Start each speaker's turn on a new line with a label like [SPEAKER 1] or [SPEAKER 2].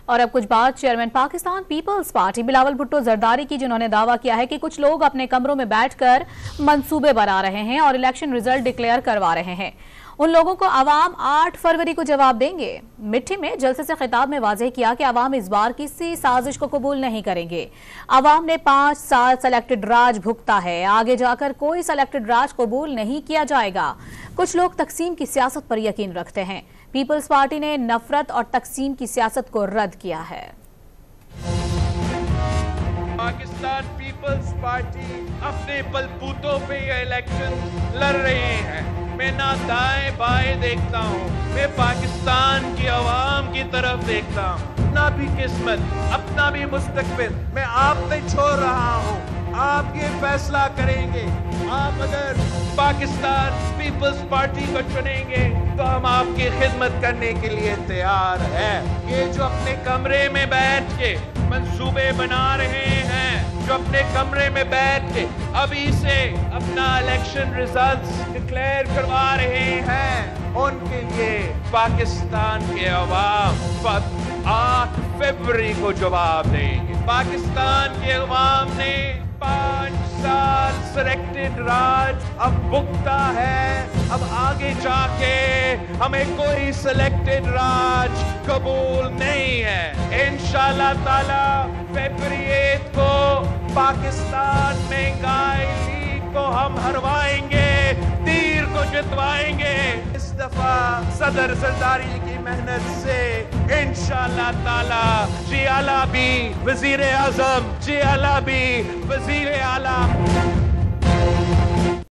[SPEAKER 1] اور اب کچھ بات چیئرمین پاکستان پیپلز پارٹی بلاول بھٹو زرداری کی، جنہوں نے دعویٰ کیا ہے کہ کچھ لوگ اپنے کمروں میں بیٹھ کر منصوبے بنا رہے ہیں اور الیکشن رزلٹ ڈکلیئر کروا رہے ہیں۔ ان لوگوں کو عوام 8 فروری کو جواب دیں گے۔ مٹھی میں جلسے سے خطاب میں واضح کیا کہ عوام اس بار کسی سازش کو قبول نہیں کریں گے۔ عوام نے 5 سال سلیکٹڈ راج بھگتا ہے، آگے جا کر کوئی سلیکٹڈ راج قبول نہیں کیا جائے گا۔ کچھ لوگ تقسیم کی سیاست پر یقین رکھتے ہیں۔ پیپلز پارٹی نے نفرت اور تقسیم کی سیاست کو رد کیا ہے۔
[SPEAKER 2] پاکستان پیپلز پارٹی اپنے بلبوتوں پہ یہ الیکشن لڑ رہے ہیں۔ میں نہ دائیں بائیں دیکھتا ہوں، میں پاکستان کی عوام کی طرف دیکھتا ہوں۔ اپنا بھی قسمت، اپنا بھی مستقبل میں آپ پہ چھوڑ رہا ہوں۔ آپ یہ فیصلہ کریں گے۔ آپ اگر پاکستان پیپلز پارٹی کو چنیں گے تو ہم آپ کی خدمت کرنے کے لیے تیار ہیں۔ یہ جو اپنے کمرے میں بیٹھ کے منصوبے بنا رہے ہیں، جو اپنے کمرے میں بیٹھ کے ابھی سے اپنا الیکشن ریزلٹس ڈکلیئر کروا رہے ہیں، ان کے لیے پاکستان کے عوام 8 فروری کو جواب دیں گے۔ پاکستان کے عوام نے 5 سال سلیکٹڈ راج اب بھگتا ہے۔ اب آگے جا کے ہمیں کوئی سلیکٹڈ راج قبول نہیں ہے۔ انشاءاللہ تعالی فروری 8 کو پاکستان مہنگائی لیگ کو ہم ہروائیں گے، تیر کو جتوائیں گے۔ اس دفعہ صدر زرداری کی محنت سے انشاءاللہ تعالی جی اعلیٰ بھی وزیر اعظم، جی اعلیٰ بھی وزیر اعلیٰ